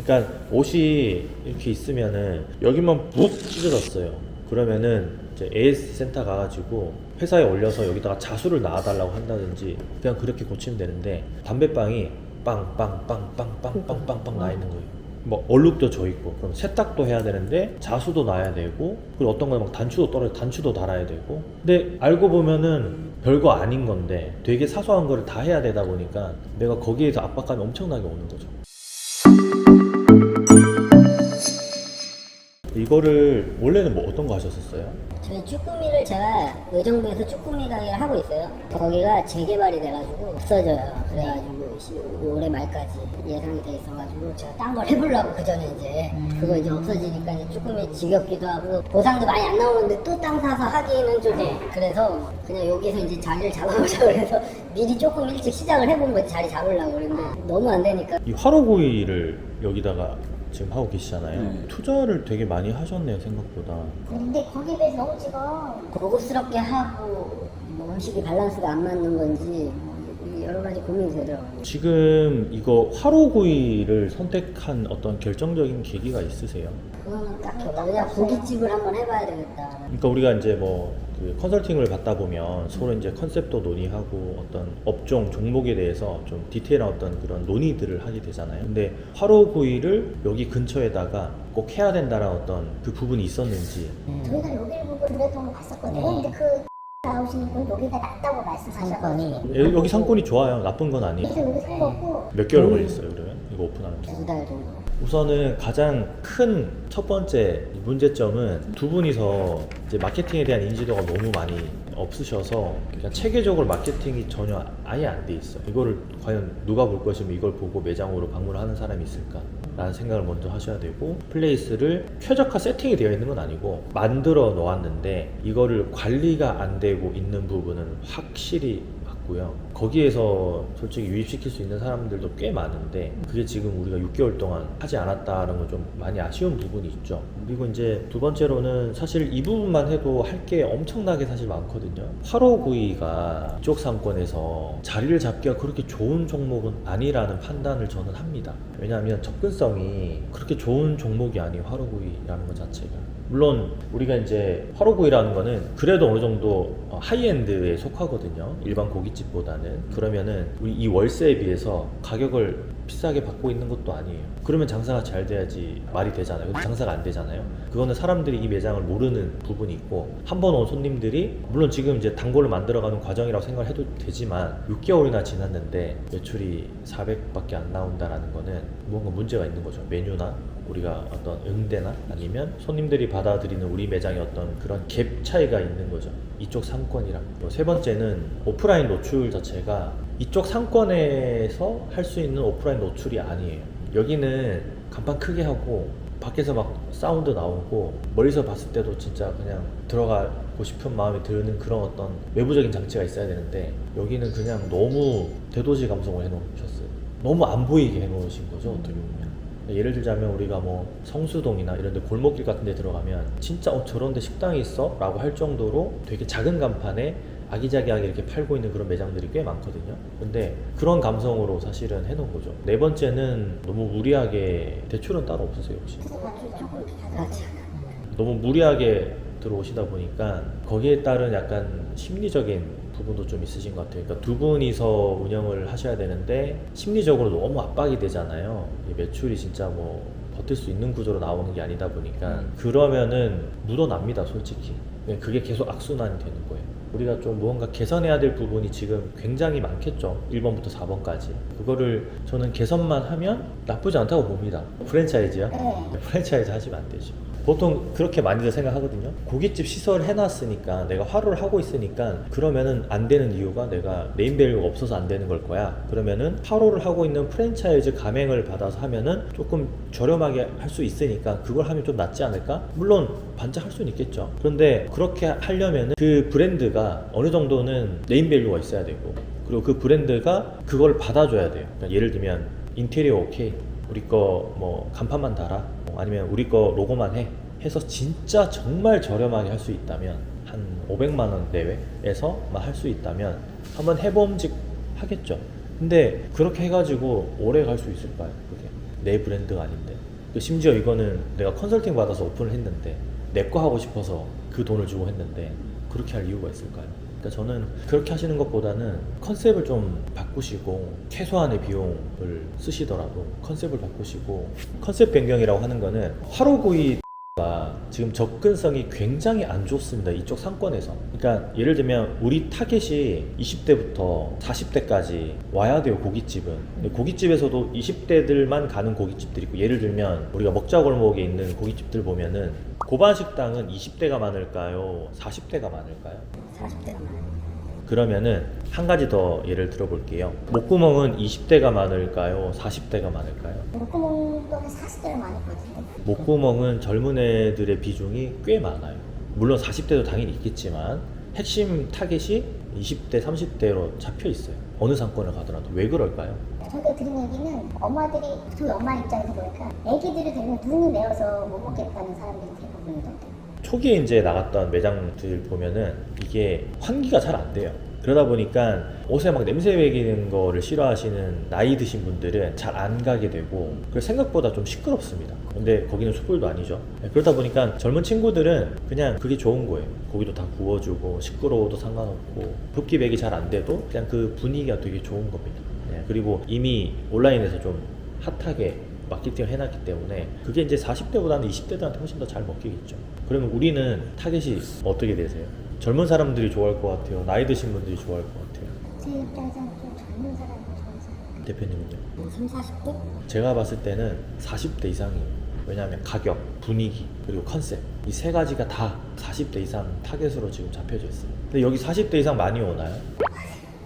그러니까 옷이 이렇게 있으면은 여기만 푹 찢어졌어요. 그러면은 이제 AS 센터 가가지고 회사에 올려서 여기다가 자수를 놔달라고 한다든지 그냥 그렇게 고치면 되는데 담배빵이 빵빵빵빵빵빵빵빵 나 있는 거예요. 뭐 얼룩도 져 있고 그럼 세탁도 해야 되는데 자수도 놔야 되고 그리고 어떤 거는 막 단추도 떨어져 단추도 달아야 되고 근데 알고 보면은 별거 아닌 건데 되게 사소한 거를 다 해야 되다 보니까 내가 거기에서 압박감이 엄청나게 오는 거죠. 이거를 원래는 뭐 어떤 거 하셨었어요? 저희 쭈꾸미를 제가 의정부에서 쭈꾸미 가게를 하고 있어요. 거기가 재개발이 돼가지고 없어져요. 그래가지고 올해 말까지 예상이 돼 있어가지고 제가 딴 걸 해보려고 그 전에 이제 그거 이제 없어지니까 이제 쭈꾸미 지겹기도 하고 보상도 많이 안 나오는데 또 땅 사서 하기는 좀 그래서 그냥 여기서 이제 자리를 잡아보자 그래서 미리 조금 일찍 시작을 해본 거지 자리 잡으려고 그랬는데 너무 안 되니까 이 화로구이를 여기다가 지금 하고 계시잖아요. 투자를 되게 많이 하셨네요, 생각보다. 근데 거기에 비해서 너무 찍어 고급스럽게 하고 뭐 음식이 밸런스가 안 맞는 건지 뭐 여러 가지 고민이 되더라고요. 지금 이거 화로구이를 선택한 어떤 결정적인 계기가 있으세요? 그거는 딱히 없다. 그냥 고깃집을 한번 해봐야 되겠다. 그러니까 우리가 이제 뭐 그 컨설팅을 받다 보면 서로 이제 컨셉도 논의하고 어떤 업종 종목에 대해서 좀 디테일한 어떤 그런 논의들을 하게 되잖아요. 근데 화로구이를 여기 근처에다가 꼭 해야 된다라는 어떤 그 부분이 있었는지. 저희가 여기를 보고 그랬던 거 봤었거든요. 근데 그 나오시는 분 여기가 낫다고 말씀하셨거든요. 여기 상권이 좋아요. 나쁜 건 아니에요. 그래서 여기 산 거고 몇 개월 걸렸어요, 그러면? 이거 오픈하는 게? 2달 정도. 우선은 가장 큰 첫 번째 문제점은 두 분이서 이제 마케팅에 대한 인지도가 너무 많이 없으셔서 그냥 체계적으로 마케팅이 전혀 아예 안 돼 있어. 이거를 과연 누가 볼 것이면 이걸 보고 매장으로 방문을 하는 사람이 있을까? 라는 생각을 먼저 하셔야 되고 플레이스를 최적화 세팅이 되어 있는 건 아니고 만들어 놓았는데 이거를 관리가 안 되고 있는 부분은 확실히 고요. 거기에서 솔직히 유입시킬 수 있는 사람들도 꽤 많은데 그게 지금 우리가 6개월 동안 하지 않았다는 건 좀 많이 아쉬운 부분이 있죠. 그리고 이제 두 번째로는 사실 이 부분만 해도 할 게 엄청나게 사실 많거든요. 화로구이가 이쪽 상권에서 자리를 잡기가 그렇게 좋은 종목은 아니라는 판단을 저는 합니다. 왜냐하면 접근성이 그렇게 좋은 종목이 아니에요. 화로구이라는 것 자체가. 물론 우리가 이제 화로구이라는 거는 그래도 어느 정도 하이엔드에 속하거든요. 일반 고깃집보다는. 그러면은 우리 이 월세에 비해서 가격을 비싸게 받고 있는 것도 아니에요. 그러면 장사가 잘 돼야지 말이 되잖아요. 근데 장사가 안 되잖아요. 그거는 사람들이 이 매장을 모르는 부분이 있고 한 번 온 손님들이 물론 지금 이제 단골을 만들어가는 과정이라고 생각을 해도 되지만 6개월이나 지났는데 매출이 400밖에 안 나온다라는 거는 뭔가 문제가 있는 거죠. 메뉴나 우리가 어떤 응대나 아니면 손님들이 받아들이는 우리 매장의 어떤 그런 갭 차이가 있는 거죠. 이쪽 상권이랑. 세 번째는 오프라인 노출 자체가 이쪽 상권에서 할 수 있는 오프라인 노출이 아니에요. 여기는 간판 크게 하고 밖에서 막 사운드 나오고 멀리서 봤을 때도 진짜 그냥 들어가고 싶은 마음이 드는 그런 어떤 외부적인 장치가 있어야 되는데 여기는 그냥 너무 대도시 감성을 해놓으셨어요. 너무 안 보이게 해놓으신 거죠, 어떻게 보면. 예를 들자면 우리가 뭐 성수동이나 이런 데 골목길 같은 데 들어가면 진짜 저런 데 식당이 있어? 라고 할 정도로 되게 작은 간판에 아기자기하게 이렇게 팔고 있는 그런 매장들이 꽤 많거든요. 근데 그런 감성으로 사실은 해놓은 거죠. 네 번째는 너무 무리하게 대출은 따로 없으세요 혹시? 너무 무리하게 들어오시다 보니까 거기에 따른 약간 심리적인 부분도 좀 있으신 것 같아요. 그러니까 두 분이서 운영을 하셔야 되는데 심리적으로 너무 압박이 되잖아요. 매출이 진짜 뭐 버틸 수 있는 구조로 나오는 게 아니다 보니까 그러면은 묻어납니다, 솔직히. 그게 계속 악순환이 되는 거예요. 우리가 좀 무언가 개선해야 될 부분이 지금 굉장히 많겠죠. 1번부터 4번까지. 그거를 저는 개선만 하면 나쁘지 않다고 봅니다. 프랜차이즈요? 프랜차이즈 하시면 안 되죠. 보통 그렇게 많이들 생각하거든요. 고깃집 시설 해놨으니까 내가 화로를 하고 있으니까 그러면은 안 되는 이유가 내가 네임밸류가 없어서 안 되는 걸 거야. 그러면은 화로를 하고 있는 프랜차이즈 가맹을 받아서 하면은 조금 저렴하게 할 수 있으니까 그걸 하면 좀 낫지 않을까? 물론 반짝할 수는 있겠죠. 그런데 그렇게 하려면은 그 브랜드가 어느 정도는 네임밸류가 있어야 되고 그리고 그 브랜드가 그걸 받아줘야 돼요. 그러니까 예를 들면 인테리어 오케이, 우리 거 뭐 간판만 달아, 아니면 우리 거 로고만 해 해서 진짜 정말 저렴하게 할 수 있다면 한 500만 원 내외에서만 할 수 있다면 한번 해봄직 하겠죠. 근데 그렇게 해가지고 오래 갈 수 있을까요? 그게 내 브랜드가 아닌데. 심지어 이거는 내가 컨설팅 받아서 오픈을 했는데 내 거 하고 싶어서 그 돈을 주고 했는데 그렇게 할 이유가 있을까요? 그러니까 저는 그렇게 하시는 것보다는 컨셉을 좀 바꾸시고 최소한의 비용을 쓰시더라도 컨셉을 바꾸시고, 컨셉 변경이라고 하는 거는 화로구이 가 지금 접근성이 굉장히 안 좋습니다. 이쪽 상권에서. 그러니까 예를 들면 우리 타겟이 20대부터 40대까지 와야 돼요, 고깃집은. 근데 고깃집에서도 20대들만 가는 고깃집들이 있고, 예를 들면 우리가 먹자골목에 있는 고깃집들 보면은 고반 식당은 20대가 많을까요? 40대가 많을까요? 40대가 많아요. 그러면은 한 가지 더 예를 들어볼게요. 목구멍은 20대가 많을까요? 40대가 많을까요? 목구멍도 한 40대를 많이 거든요. 목구멍은 젊은 애들의 비중이 꽤 많아요. 물론 40대도 당연히 있겠지만 핵심 타겟이 20대, 30대로 잡혀 있어요. 어느 상권을 가더라도. 왜 그럴까요? 저희가 들은 얘기는 엄마들이, 저희 엄마 입장에서 보니까 애기들이 되면 눈이 매워서 못 먹겠다는 사람들이 대부분이던데. 초기에 이제 나갔던 매장들 보면은 이게 환기가 잘 안 돼요. 그러다 보니까 옷에 막 냄새 배기는 거를 싫어하시는 나이 드신 분들은 잘 안 가게 되고, 그래서 생각보다 좀 시끄럽습니다. 근데 거기는 숯불도 아니죠. 그러다 보니까 젊은 친구들은 그냥 그게 좋은 거예요. 고기도 다 구워주고 시끄러워도 상관없고 흡기 배기 잘 안 돼도 그냥 그 분위기가 되게 좋은 겁니다. 그리고 이미 온라인에서 좀 핫하게 마케팅을 해놨기 때문에 그게 이제 40대보다는 20대들한테 훨씬 더 잘 먹히겠죠. 그러면 우리는 타겟이 어떻게 되세요? 젊은 사람들이 좋아할 것 같아요? 나이 드신 분들이 좋아할 것 같아요? 제 입장에서는 좀 젊은 사람이 좋은 사람. 대표님은요? 뭐 3, 40대? 제가 봤을 때는 40대 이상이에요. 왜냐하면 가격, 분위기, 그리고 컨셉, 이 세 가지가 다 40대 이상 타겟으로 지금 잡혀져 있어요. 근데 여기 40대 이상 많이 오나요?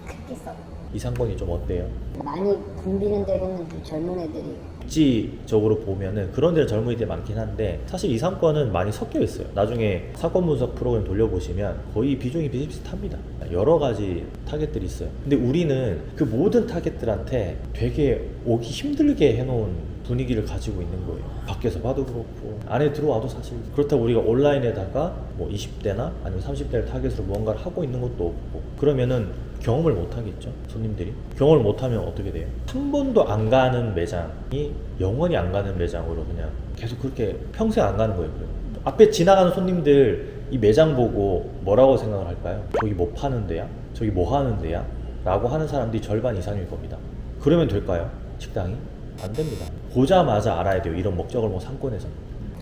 그렇겠어. 이 상권이 좀 어때요? 많이 붐비는 데로는 좀 젊은 애들이 입지적으로 보면은 그런 데는 젊은이들이 많긴 한데, 사실 이 상권은 많이 섞여 있어요. 나중에 사건 분석 프로그램 돌려보시면 거의 비중이 비슷비슷합니다. 여러 가지 타겟들이 있어요. 근데 우리는 그 모든 타겟들한테 되게 오기 힘들게 해놓은 분위기를 가지고 있는 거예요. 밖에서 봐도 그렇고 안에 들어와도 사실. 그렇다고 우리가 온라인에다가 뭐 20대나 아니면 30대를 타겟으로 무언가를 하고 있는 것도 없고, 그러면은 경험을 못 하겠죠, 손님들이. 경험을 못 하면 어떻게 돼요? 한 번도 안 가는 매장이 영원히 안 가는 매장으로 그냥 계속 그렇게 평생 안 가는 거예요. 그래요. 앞에 지나가는 손님들 이 매장 보고 뭐라고 생각을 할까요? 저기 뭐 파는 데야? 저기 뭐 하는 데야? 라고 하는 사람들이 절반 이상일 겁니다. 그러면 될까요? 식당이? 안 됩니다. 보자마자 알아야 돼요, 이런 목적을목 상권에서.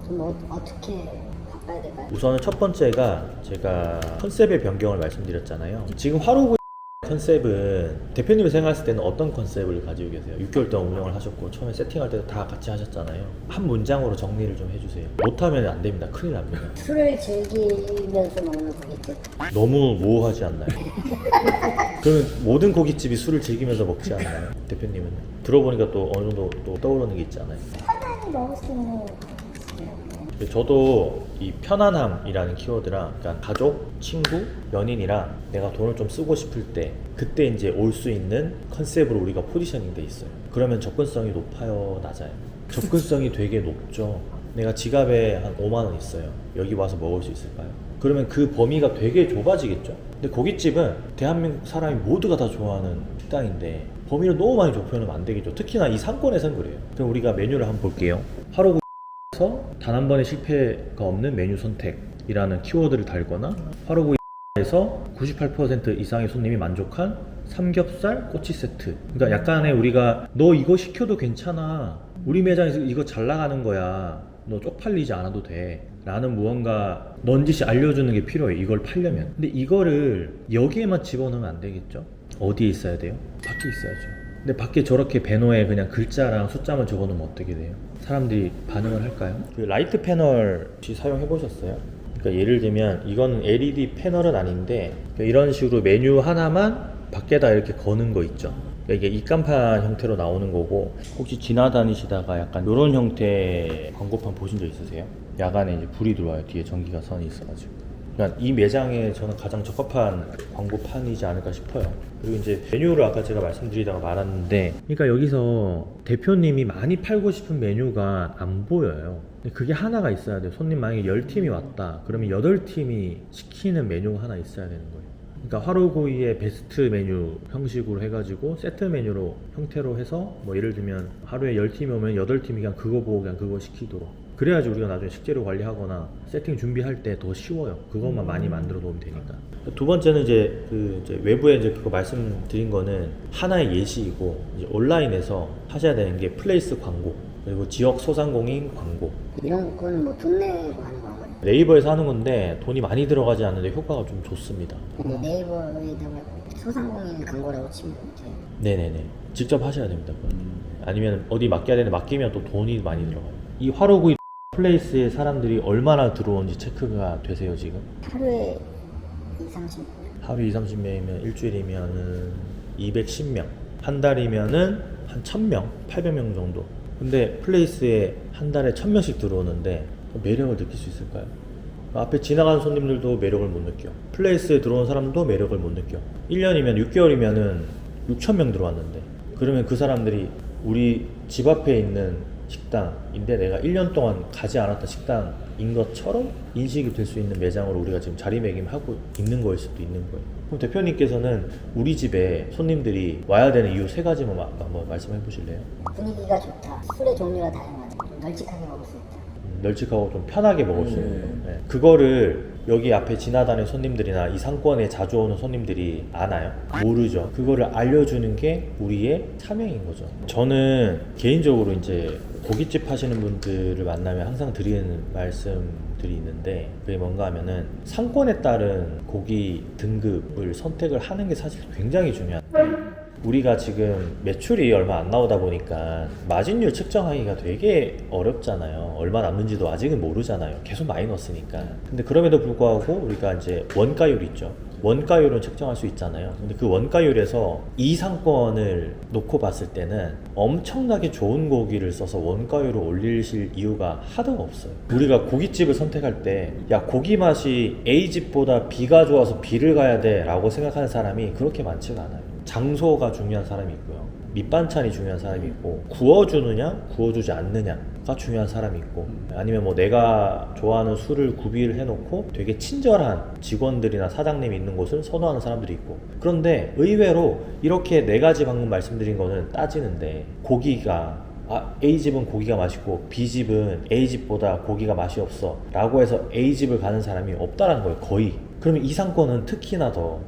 좀 어떻게 바꿔야 될까요? 우선은 첫 번째가 제가 컨셉의 변경을 말씀드렸잖아요. 지금 화로구 컨셉은 대표님이 생각했을 때는 어떤 컨셉을 가지고 계세요? 6개월 동안 운영을 하셨고 처음에 세팅할 때도 다 같이 하셨잖아요. 한 문장으로 정리를 좀 해주세요. 못하면 안 됩니다. 큰일 납니다. 술을 즐기면서 먹는 고깃집. 너무 모호하지 않나요? 그러면 모든 고깃집이 술을 즐기면서 먹지 않나요? 대표님은? 들어보니까 또 어느 정도 또 떠오르는 게 있잖아요. 편안히 먹을 수 있는 고깃집이라고. 저도 이 편안함이라는 키워드랑, 그러니까 가족, 친구, 연인이랑 내가 돈을 좀 쓰고 싶을 때 그때 이제 올 수 있는 컨셉으로 우리가 포지셔닝 돼 있어요. 그러면 접근성이 높아요, 낮아요? 접근성이 되게 높죠. 내가 지갑에 한 5만 원 있어요. 여기 와서 먹을 수 있을까요? 그러면 그 범위가 되게 좁아지겠죠. 근데 고깃집은 대한민국 사람이 모두가 다 좋아하는 식당인데 범위를 너무 많이 좁혀놓으면 안 되겠죠. 특히나 이 상권에선 그래요. 그럼 우리가 메뉴를 한번 볼게요. 하루 단 한 번의 실패가 없는 메뉴 선택이라는 키워드를 달거나, 화로구이에서 98% 이상의 손님이 만족한 삼겹살 꼬치 세트. 그러니까 약간의 우리가 너 이거 시켜도 괜찮아, 우리 매장에서 이거 잘 나가는 거야, 너 쪽팔리지 않아도 돼 라는 무언가 넌지시 알려주는 게 필요해요, 이걸 팔려면. 근데 이거를 여기에만 집어넣으면 안 되겠죠. 어디에 있어야 돼요? 밖에 있어야죠. 근데 밖에 저렇게 배너에 그냥 글자랑 숫자만 적어놓으면 어떻게 돼요? 사람들이 반응을 할까요? 그 라이트 패널 혹시 사용해 보셨어요? 그러니까 예를 들면 이거는 LED 패널은 아닌데 이런 식으로 메뉴 하나만 밖에다 이렇게 거는 거 있죠. 이게 입간판 형태로 나오는 거고, 혹시 지나다니시다가 약간 이런 형태의 광고판 보신 적 있으세요? 야간에 이제 불이 들어와요. 뒤에 전기가 선이 있어가지고. 그러니까 이 매장에 저는 가장 적합한 광고판이지 않을까 싶어요. 그리고 이제 메뉴를 아까 제가 말씀드리다가 말았는데, 그러니까 여기서 대표님이 많이 팔고 싶은 메뉴가 안 보여요. 근데 그게 하나가 있어야 돼요. 손님 만약에 10팀이 왔다 그러면 8팀이 시키는 메뉴가 하나 있어야 되는 거예요. 그러니까 화로구이의 베스트 메뉴 형식으로 해가지고 세트 메뉴로 형태로 해서 뭐 예를 들면 하루에 10팀이 오면 8팀이 그냥 그거 보고 그냥 그거 시키도록, 그래야지 우리가 나중에 식재료 관리하거나 세팅 준비할 때 더 쉬워요. 그것만 많이 만들어 놓으면 되니까. 두 번째는 이제 외부에 이제 그거 말씀드린 거는 하나의 예시이고, 이제 온라인에서 하셔야 되는 게 플레이스 광고, 그리고 지역 소상공인 광고. 이런 거는 뭐 돈 내고 하는 건가요? 네이버에서 하는 건데 돈이 많이 들어가지 않는데 효과가 좀 좋습니다. 근데 네이버에다가 소상공인 광고라고 치면 돼요. 네네네. 직접 하셔야 됩니다. 그건. 아니면 어디 맡겨야 되는데 맡기면 또 돈이 많이 들어가요. 이 화로구이 플레이스에 사람들이 얼마나 들어오는지 체크가 되세요 지금? 하루에 2-30분. 하루 2-30명이면 일주일이면은 210명, 한 달이면은 한 1000명, 800명 정도. 근데 플레이스에 한 달에 1000명씩 들어오는데 매력을 느낄 수 있을까요? 앞에 지나가는 손님들도 매력을 못 느껴. 플레이스에 들어온 사람도 매력을 못 느껴. 1년이면 6개월이면은 6,000명 들어왔는데, 그러면 그 사람들이 우리 집 앞에 있는 식당인데 내가 1년 동안 가지 않았던 식당인 것처럼 인식이 될 수 있는 매장으로 우리가 지금 자리매김하고 있는 거일 수도 있는 거예요. 그럼 대표님께서는 우리 집에 손님들이 와야 되는 이유 3가지만 한번 말씀해 보실래요? 분위기가 좋다. 술의 종류가 다양하다. 좀 널찍하게 먹을 수 있다. 널찍하고 좀 편하게 먹을 수 있는 거. 네. 그거를 여기 앞에 지나다니는 손님들이나 이 상권에 자주 오는 손님들이 아나요? 모르죠. 그거를 알려주는 게 우리의 사명인 거죠. 저는 개인적으로 이제 고깃집 하시는 분들을 만나면 항상 드리는 말씀들이 있는데, 그게 뭔가 하면은 상권에 따른 고기 등급을 선택을 하는 게 사실 굉장히 중요해요. 우리가 지금 매출이 얼마 안 나오다 보니까 마진율 측정하기가 되게 어렵잖아요. 얼마 남는지도 아직은 모르잖아요. 계속 마이너스니까. 근데 그럼에도 불구하고 우리가 이제 원가율 있죠. 원가율은 측정할 수 있잖아요. 근데 그 원가율에서 이 상권을 놓고 봤을 때는 엄청나게 좋은 고기를 써서 원가율을 올리실 이유가 하나도 없어요. 우리가 고깃집을 선택할 때 야, 고기 맛이 A집보다 B가 좋아서 B를 가야 돼 라고 생각하는 사람이 그렇게 많지가 않아요. 장소가 중요한 사람이 있고요, 밑반찬이 중요한 사람이 있고, 구워주느냐 구워주지 않느냐가 중요한 사람이 있고, 아니면 뭐 내가 좋아하는 술을 구비를 해놓고 되게 친절한 직원들이나 사장님이 있는 곳을 선호하는 사람들이 있고. 그런데 의외로 이렇게 4가지 방금 말씀드린 거는 따지는데, 고기가 A집은 고기가 맛있고 B집은 A집보다 고기가 맛이 없어 라고 해서 A집을 가는 사람이 없다라는 거예요, 거의. 그러면 이 상권은 특히나 더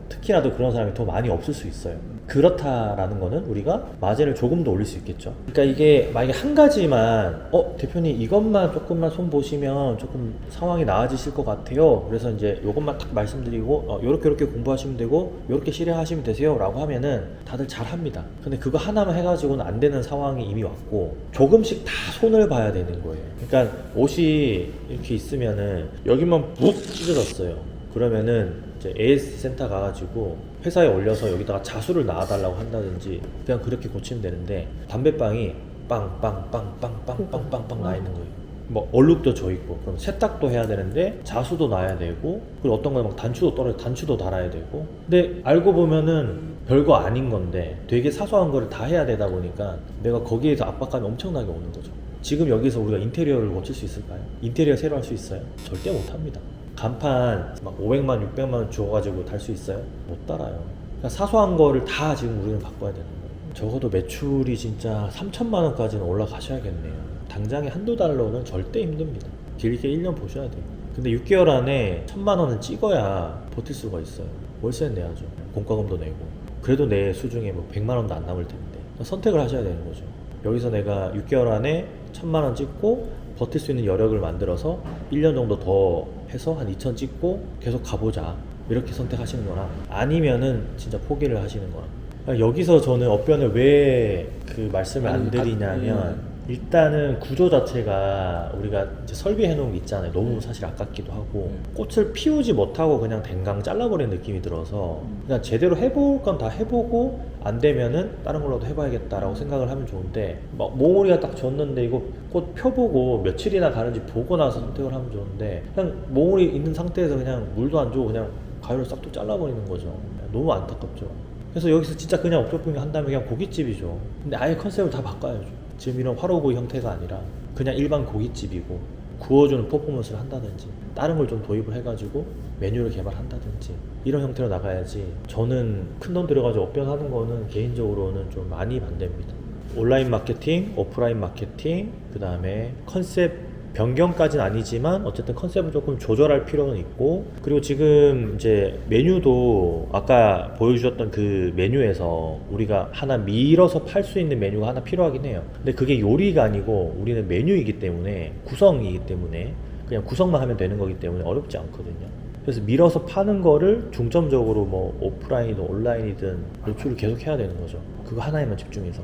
그런 사람이 더 많이 없을 수 있어요. 그렇다라는 거는 우리가 마진을 조금 더 올릴 수 있겠죠. 그러니까 이게 만약에 한 가지만 대표님 이것만 조금만 손 보시면 조금 상황이 나아지실 것 같아요, 그래서 이제 이것만 딱 말씀드리고 요렇게 공부하시면 되고 요렇게 실행하시면 되세요 라고 하면은 다들 잘 합니다. 근데 그거 하나만 해가지고는 안 되는 상황이 이미 왔고, 조금씩 다 손을 봐야 되는 거예요. 그러니까 옷이 이렇게 있으면은 여기만 푹 찢어졌어요. 그러면은 이제 AS 센터 가가지고 회사에 올려서 여기다가 자수를 놔달라고 한다든지 그냥 그렇게 고치면 되는데, 담배빵이 빵빵빵빵빵빵빵빵 나 있는 거예요. 뭐 얼룩도 져 있고, 그럼 세탁도 해야 되는데 자수도 놔야 되고, 그리고 어떤 거는 막 단추도 떨어져 단추도 달아야 되고. 근데 알고 보면은 별거 아닌 건데 되게 사소한 거를 다 해야 되다 보니까 내가 거기에서 압박감이 엄청나게 오는 거죠. 지금 여기서 우리가 인테리어를 고칠 수 있을까요? 인테리어 새로 할 수 있어요? 절대 못 합니다. 간판 막 500만 600만 원 주어가지고 달 수 있어요? 못 달아요. 그러니까 사소한 거를 다 지금 우리는 바꿔야 되는 거예요. 적어도 매출이 진짜 3천만 원까지는 올라가셔야겠네요. 당장에 한두 달로는 절대 힘듭니다. 길게 1년 보셔야 돼요. 근데 6개월 안에 1,000만 원은 찍어야 버틸 수가 있어요. 월세는 내야죠. 공과금도 내고. 그래도 내 수중에 뭐 100만 원도 안 남을 텐데 선택을 하셔야 되는 거죠. 여기서 내가 6개월 안에 1,000만 원 찍고 버틸 수 있는 여력을 만들어서 1년 정도 더 해서 한 2,000 찍고 계속 가보자, 이렇게 선택하시는 거나, 아니면은 진짜 포기를 하시는 거나. 여기서 저는 업변을 왜 그 말씀을 안 드리냐면, 일단은 구조 자체가 우리가 이제 설비해 놓은 게 있잖아요. 너무 사실 아깝기도 하고, 꽃을 피우지 못하고 그냥 댕강 잘라버리는 느낌이 들어서 그냥 제대로 해볼 건 다 해보고 안 되면은 다른 걸로도 해봐야겠다라고 생각을 하면 좋은데, 막 몽우리가 딱 졌는데 이거 꽃 펴보고 며칠이나 가는지 보고 나서 선택을 하면 좋은데, 그냥 몽우리 있는 상태에서 그냥 물도 안 주고 그냥 가위로 싹둑 잘라버리는 거죠. 너무 안타깝죠. 그래서 여기서 진짜 그냥 업종분야 한다면 그냥 고깃집이죠. 근데 아예 컨셉을 다 바꿔야죠. 지금 이런 화로구이 형태가 아니라 그냥 일반 고깃집이고, 구워주는 퍼포먼스를 한다든지 다른 걸 좀 도입을 해가지고 메뉴를 개발한다든지 이런 형태로 나가야지. 저는 큰 돈 들여가지고 업변하는 거는 개인적으로는 좀 많이 반대입니다. 온라인 마케팅, 오프라인 마케팅, 그 다음에 컨셉 변경까지는 아니지만 어쨌든 컨셉을 조금 조절할 필요는 있고, 그리고 지금 이제 메뉴도 아까 보여주셨던 그 메뉴에서 우리가 하나 밀어서 팔 수 있는 메뉴가 하나 필요하긴 해요. 근데 그게 요리가 아니고 우리는 메뉴이기 때문에, 구성이기 때문에 그냥 구성만 하면 되는 거기 때문에 어렵지 않거든요. 그래서 밀어서 파는 거를 중점적으로 뭐 오프라인이든 온라인이든 노출을 계속 해야 되는 거죠. 그거 하나에만 집중해서.